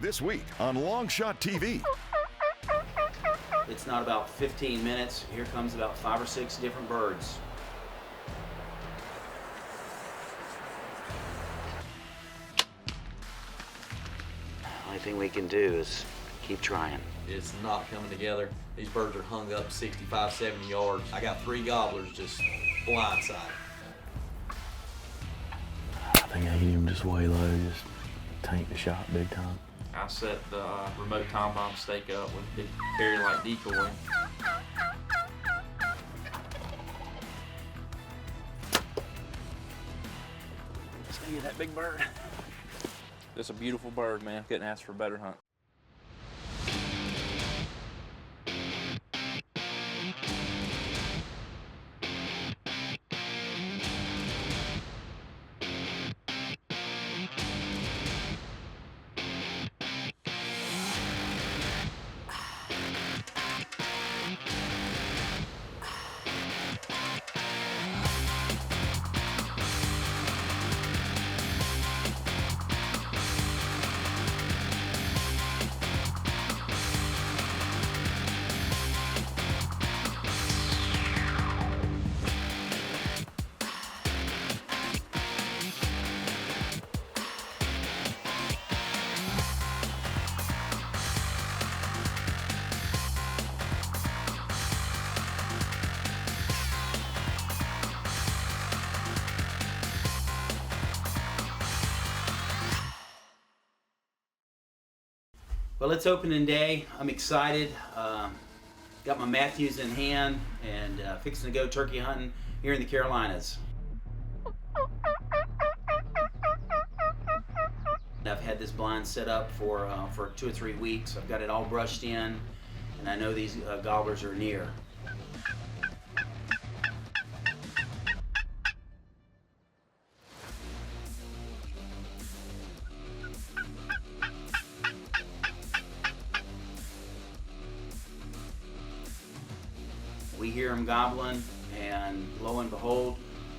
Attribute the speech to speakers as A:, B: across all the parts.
A: This week on Longshot TV.
B: It's not about 15 minutes. Here comes about 5 or 6 different birds. Only thing we can do is keep trying.
C: It's not coming together. These birds are hung up 65, 70 yards. I got 3 gobblers just blindside.
D: I think I hit him just way low, just tank the shot big time.
E: I set the remote time bomb stake up with big carry like decoy.
D: Let's go get that big bird.
E: It's a beautiful bird, man. Couldn't ask for a better hunt.
B: Well, it's opening day. I'm excited. Got my Matthews in hand and fixing to go turkey hunting here in the Carolinas. I've had this blind set up for 2 or 3 weeks. I've got it all brushed in, and I know these gobblers are near. We hear them gobbling, and lo and behold,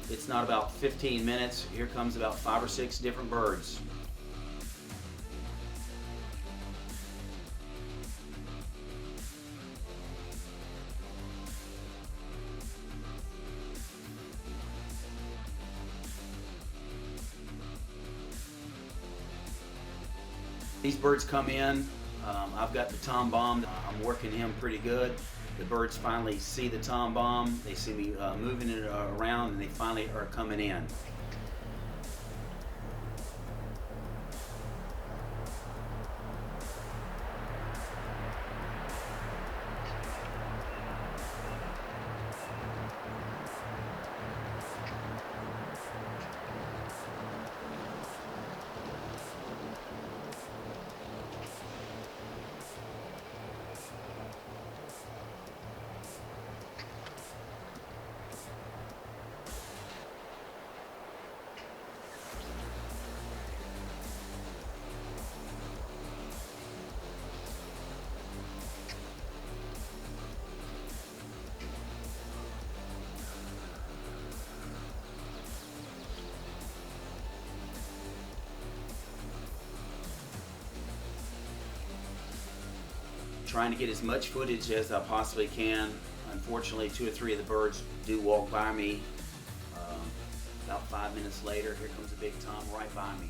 B: it's not about 15 minutes. Here comes about 5 or 6 different birds. These birds come in. I've got the tom bomb. I'm working him pretty good. The birds finally see the tom bomb. They see me moving it around, and they finally are coming in. Trying to get as much footage as I possibly can. Unfortunately, 2 or 3 of the birds do walk by me. About 5 minutes later, here comes a big tom right by me.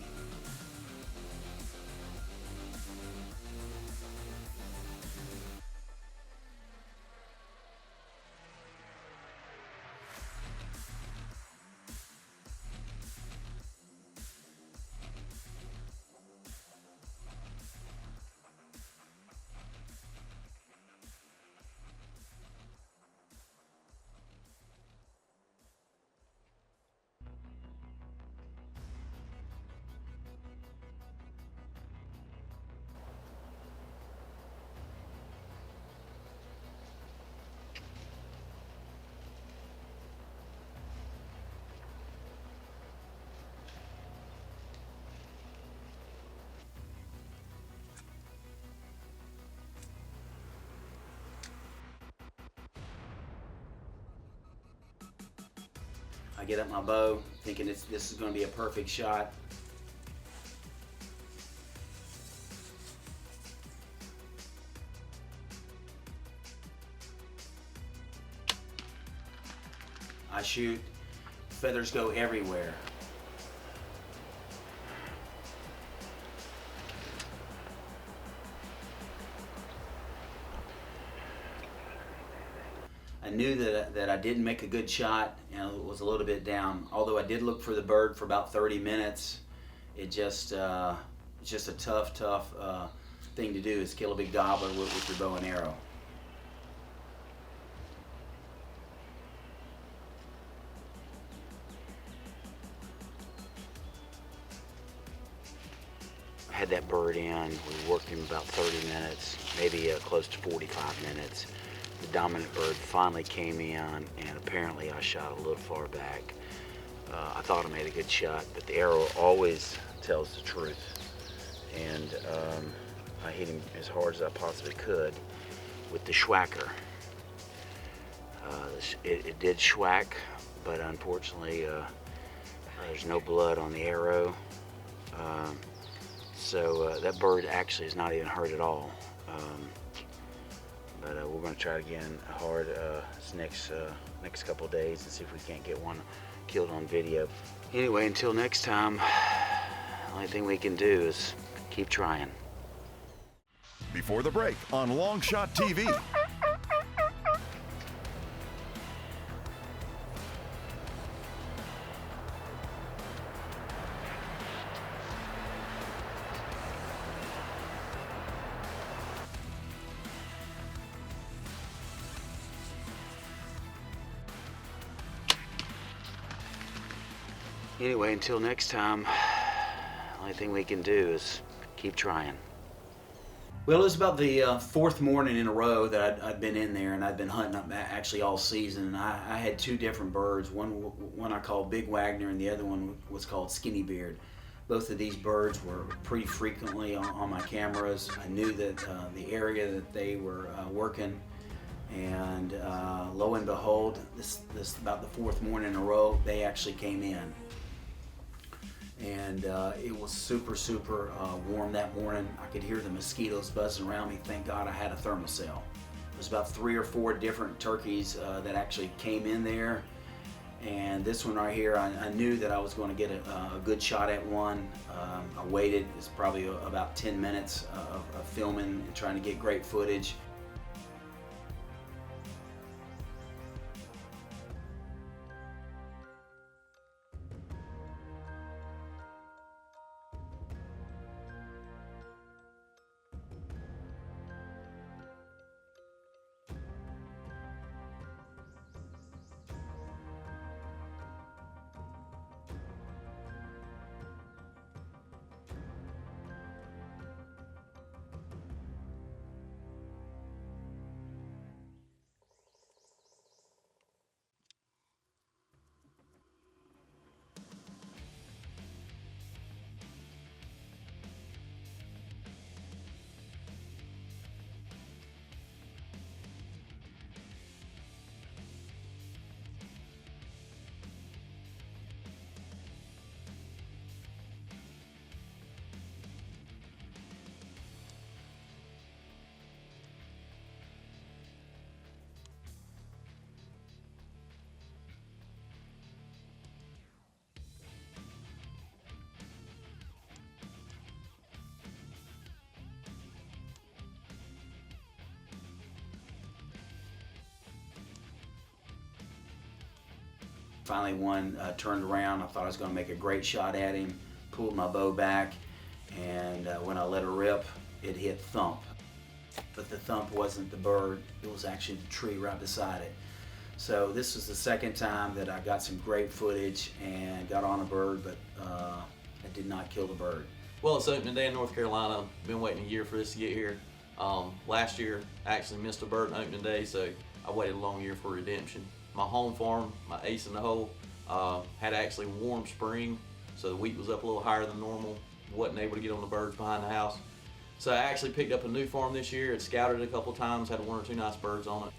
B: I get up my bow thinking this is going to be a perfect shot. I shoot, feathers go everywhere. I knew that I didn't make a good shot and it was a little bit down. Although I did look for the bird for about 30 minutes, it's just a tough thing to do is kill a big gobbler with your bow and arrow. I had that bird in. We worked him about 30 minutes, maybe close to 45 minutes. The dominant bird finally came in, and apparently I shot a little far back. I thought I made a good shot, but the arrow always tells the truth. And I hit him as hard as I possibly could with the schwacker. It did schwack, but unfortunately there's no blood on the arrow. So that bird actually is not even hurt at all. But we're going to try again hard this next couple of days and see if we can't get one killed on video. Anyway, until next time, the only thing we can do is keep trying.
A: Before the break on Longshot TV.
B: Anyway, until next time, the only thing we can do is keep trying. Well, it was about the fourth morning in a row that I'd been in there, and I'd been hunting up actually all season. And I had two different birds. One I called Big Wagner, and the other one was called Skinny Beard. Both of these birds were pretty frequently on my cameras. I knew that the area that they were working, and lo and behold, this about the fourth morning in a row, they actually came in. And it was super warm that morning. I could hear the mosquitoes buzzing around me. Thank God I had a thermocell. It was about 3 or 4 different turkeys that actually came in there. And this one right here, I knew that I was going to get a good shot at one. I waited. It's probably about 10 minutes of filming and trying to get great footage. Finally one turned around. I thought I was going to make a great shot at him, pulled my bow back, and when I let her rip, it hit thump. But the thump wasn't the bird, it was actually the tree right beside it. So this was the second time that I got some great footage and got on a bird, but I did not kill the bird.
C: Well, it's opening day in North Carolina. Been waiting a year for this to get here. Last year, I actually missed a bird on opening day, so I waited a long year for redemption. My home farm, my ace in the hole, had actually a warm spring, so the wheat was up a little higher than normal. Wasn't able to get on the birds behind the house. So I actually picked up a new farm this year. It scouted it a couple times, had 1 or 2 nice birds on it.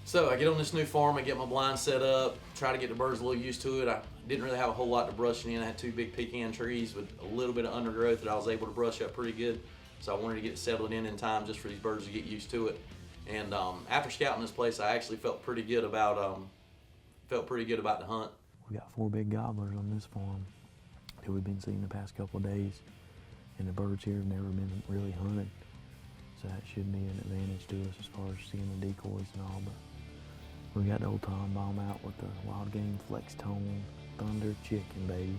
C: So I get on this new farm, I get my blind set up, try to get the birds a little used to it. I didn't really have a whole lot to brush in. I had 2 big pecan trees with a little bit of undergrowth that I was able to brush up pretty good. So I wanted to get it settled in time just for these birds to get used to it. And after scouting this place, I actually felt pretty good about felt pretty good about the hunt.
D: We got 4 big gobblers on this farm that we've been seeing the past couple of days, and the birds here have never been really hunted, so that should be an advantage to us as far as seeing the decoys and all. But we got the old Tom Bomb out with the Wild Game Flex Tone Thunder Chicken, baby.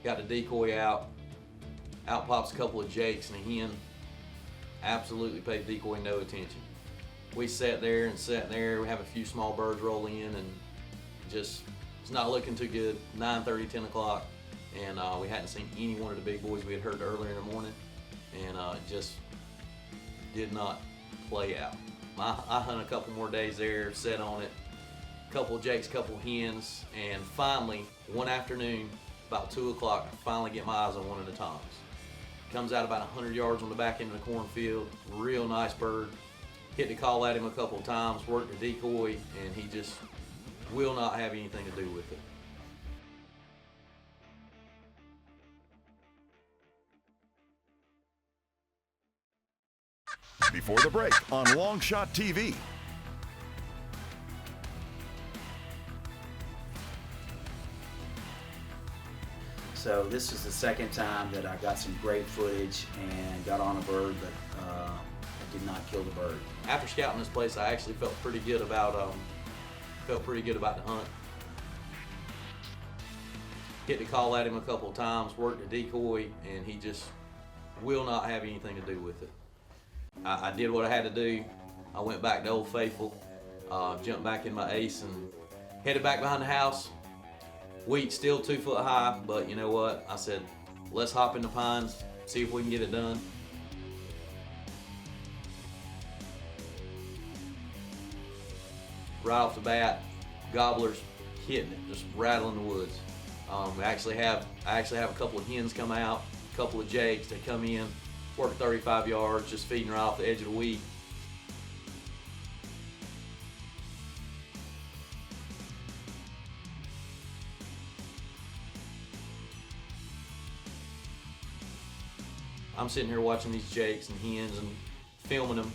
C: Got the decoy out. Out pops a couple of jakes and a hen. Absolutely paid the decoy no attention. We sat there and sat there. We have a few small birds roll in, and just it's not looking too good. 9:30, 10 o'clock, and we hadn't seen any one of the big boys we had heard earlier in the morning, and it just did not play out. I hunted a couple more days there, sat on it, couple of jakes, couple of hens, and finally one afternoon, about 2 o'clock, I finally get my eyes on one of the toms. Comes out about 100 yards on the back end of the cornfield. Real nice bird. Hit the call at him a couple of times, worked the decoy, and he just will not have anything to do with it.
A: Before the break on Longshot TV.
B: So this is the second time that I got some great footage and got on a bird, but I did not kill the bird.
C: After scouting this place, I actually felt pretty good about the hunt. Hit the call at him a couple of times, worked the decoy, and he just will not have anything to do with it. I did what I had to do. I went back to Old Faithful, jumped back in my ace, and headed back behind the house. Wheat still 2 foot high, but you know what? I said, let's hop in the pines, see if we can get it done. Right off the bat, gobblers hitting it, just rattling the woods. I actually have a couple of hens come out, a couple of jakes that come in, work 35 yards, just feeding right off the edge of the wheat. I'm sitting here watching these jakes and hens and filming them.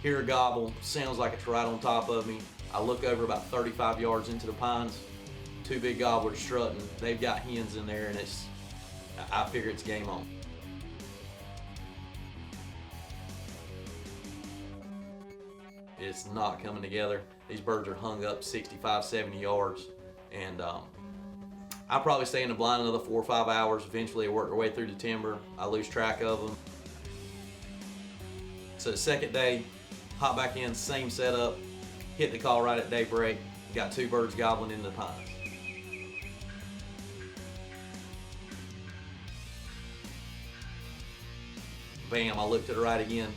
C: Hear a gobble, sounds like it's right on top of me. I look over about 35 yards into the pines, 2 big gobblers strutting. They've got hens in there, and I figure it's game on. It's not coming together. These birds are hung up 65, 70 yards, and I'll probably stay in the blind another 4 or 5 hours. Eventually I work their way through the timber. I lose track of them. So the second day, hop back in, same setup, hit the call right at daybreak. Got 2 birds gobbling in the pines. Bam, I looked to the right again.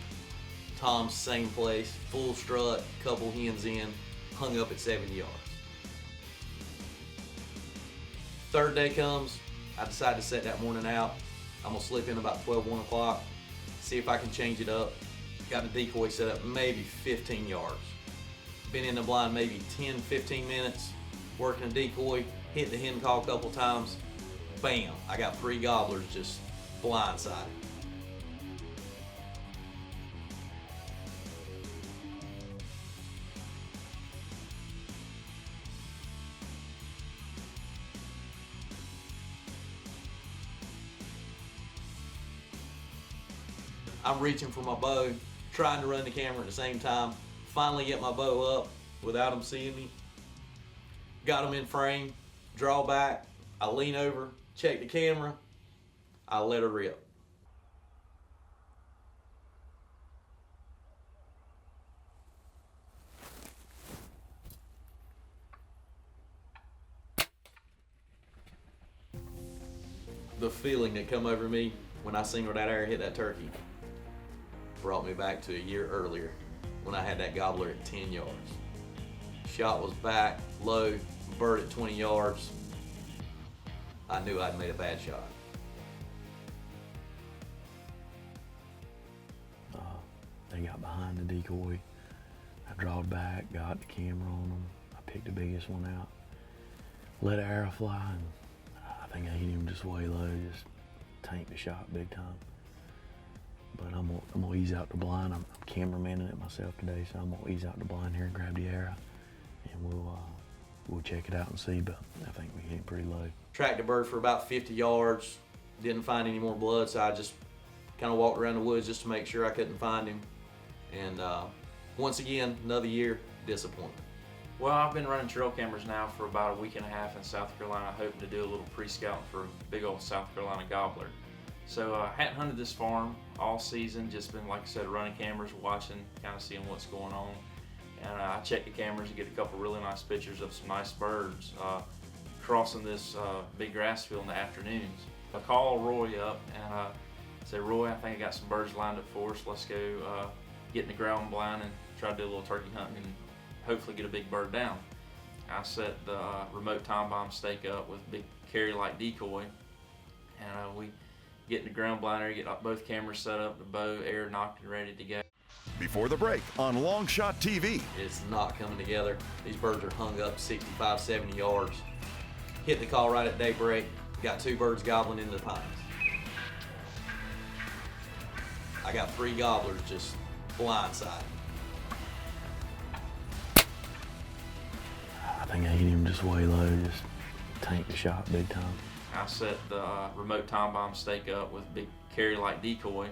C: Tom's same place, full strut, couple hens in, hung up at 70 yards. Third day comes, I decide to set that morning out. I'm gonna slip in about 12, 1 o'clock, see if I can change it up. Got the decoy set up maybe 15 yards. Been in the blind maybe 10, 15 minutes, working a decoy, hit the hen call a couple times. Bam, I got 3 gobblers just blindsided. I'm reaching for my bow, trying to run the camera at the same time. Finally get my bow up without them seeing me. Got them in frame, draw back, I lean over, check the camera, I let her rip. The feeling that come over me when I singled that arrow hit that turkey brought me back to a year earlier when I had that gobbler at 10 yards. Shot was back, low, bird at 20 yards. I knew I'd made a bad shot.
D: They got behind the decoy. I drawed back, got the camera on them. I picked the biggest one out, let an arrow fly, and I think I hit him just way low, just tanked the shot big time. But I'm gonna ease out the blind. I'm cameramanning it myself today, so I'm gonna ease out the blind here and grab the arrow, and we'll we'll check it out and see, but I think we hit pretty low.
C: Tracked the bird for about 50 yards, didn't find any more blood, so I just kind of walked around the woods just to make sure I couldn't find him. And once again, another year, disappointment.
E: Well, I've been running trail cameras now for about a week and a half in South Carolina, hoping to do a little pre-scouting for a big old South Carolina gobbler. So I hadn't hunted this farm all season, just been, like I said, running cameras, watching, kind of seeing what's going on. And I checked the cameras to get a couple really nice pictures of some nice birds crossing this big grass field in the afternoons. I call Roy up and I say, Roy, I think I got some birds lined up for us. Let's go get in the ground blind and try to do a little turkey hunting and hopefully get a big bird down. I set the remote time bomb stake up with big carry light decoy, and we get in the ground blinder, get both cameras set up, the bow, air knocked and ready to go.
A: Before the break on Longshot TV.
C: It's not coming together. These birds are hung up 65, 70 yards. Hit the call right at daybreak. Got 2 birds gobbling into the pines. I got 3 gobblers just blindside.
D: I think I hit him just way low, just tanked the shot big time.
E: I set the remote time bomb stake up with big carry light decoy.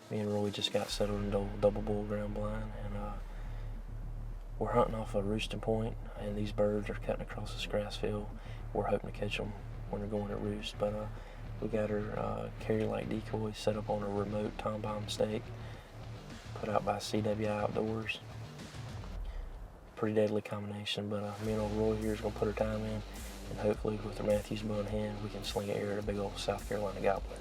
F: Me and Roy just got settled in double bull ground blind, and we're hunting off a roosting point, and these birds are cutting across this grass field. We're hoping to catch them when they're going to roost, but we got our carry light decoy set up on a remote time bomb stake, put out by CWI Outdoors. Pretty deadly combination, but me and old Roy here is going to put our time in, and hopefully with the Matthews bow in hand, we can sling an air at a big old South Carolina gobbler.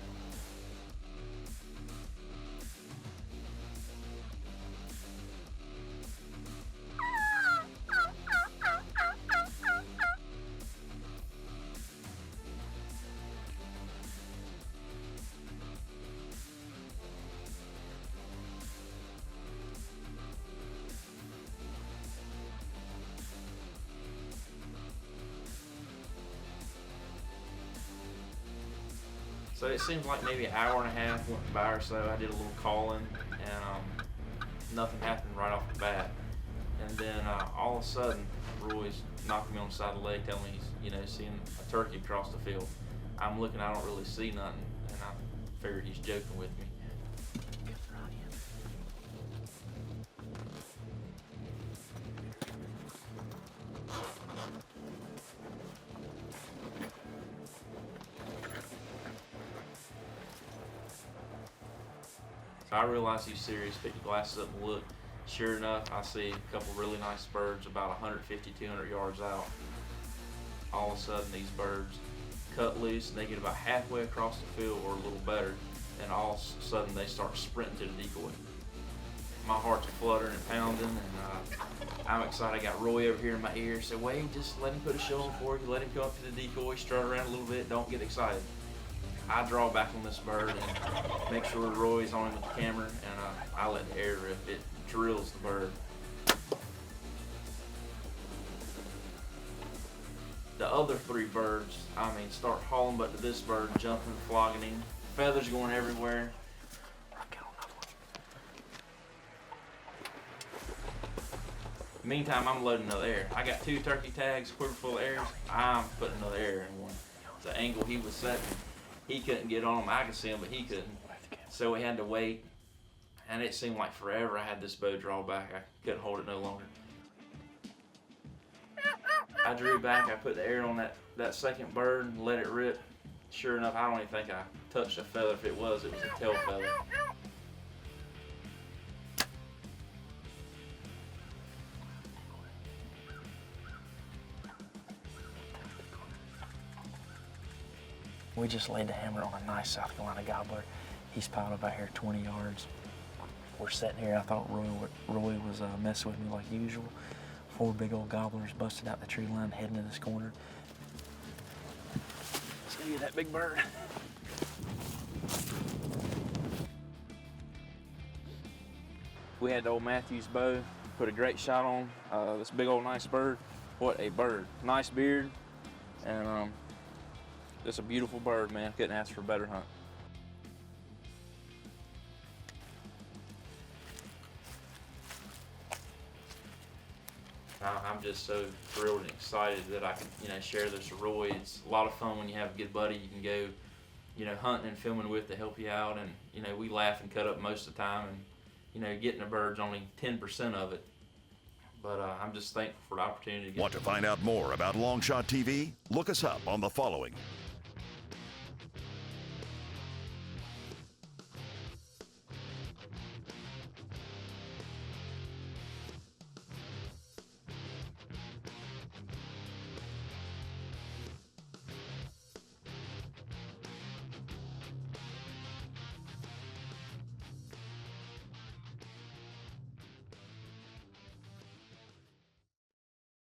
E: So it seems like maybe an hour and a half went by or so. I did a little calling, and nothing happened right off the bat. And then all of a sudden, Roy's knocking me on the side of the leg, telling me he's, seeing a turkey across the field. I'm looking, I don't really see nothing, and I figured he's joking with me. So I realized he's serious, picked the glasses up and looked. Sure enough, I see a couple really nice birds about 150, 200 yards out. All of a sudden, these birds cut loose, and they get about halfway across the field or a little better, and all of a sudden they start sprinting to the decoy. My heart's fluttering and pounding, and I'm excited. I got Roy over here in my ear. Said, Wade, just let him put a show on for you. Let him go up to the decoy, strut around a little bit. Don't get excited. I draw back on this bird and make sure Roy's on him with the camera, and I let the air rip. It drills the bird. The other 3 birds, start hauling, but to this bird, jumping, flogging him, feathers going everywhere. Meantime, I'm loading another air. I got 2 turkey tags, quiver full of airs. I'm putting another air in one. The angle he was setting, he couldn't get on him. I could see him, but he couldn't. So we had to wait, and it seemed like forever. I had this bow draw back. I couldn't hold it no longer. I drew back. I put the air on that second bird and let it rip. Sure enough, I don't even think I touched a feather. If it was a tail feather.
F: We just laid the hammer on a nice South Carolina gobbler. He's piled up out here 20 yards. We're sitting here. I thought Roy was messing with me like usual. 4 big old gobblers busted out the tree line heading to this corner. Let's go get that big bird.
E: We had the old Matthews bow, put a great shot on this big old nice bird. What a bird. Nice beard, and just a beautiful bird, man. Couldn't ask for a better hunt. I'm just so thrilled and excited that I can, you know, share this with Roy. It's a lot of fun when you have a good buddy you can go, you know, hunting and filming with to help you out. And, you know, we laugh and cut up most of the time, and, you know, getting a bird's only 10% of it. But I'm just thankful for the opportunity to get.
A: Want to find out more about Longshot TV? Look us up on the following.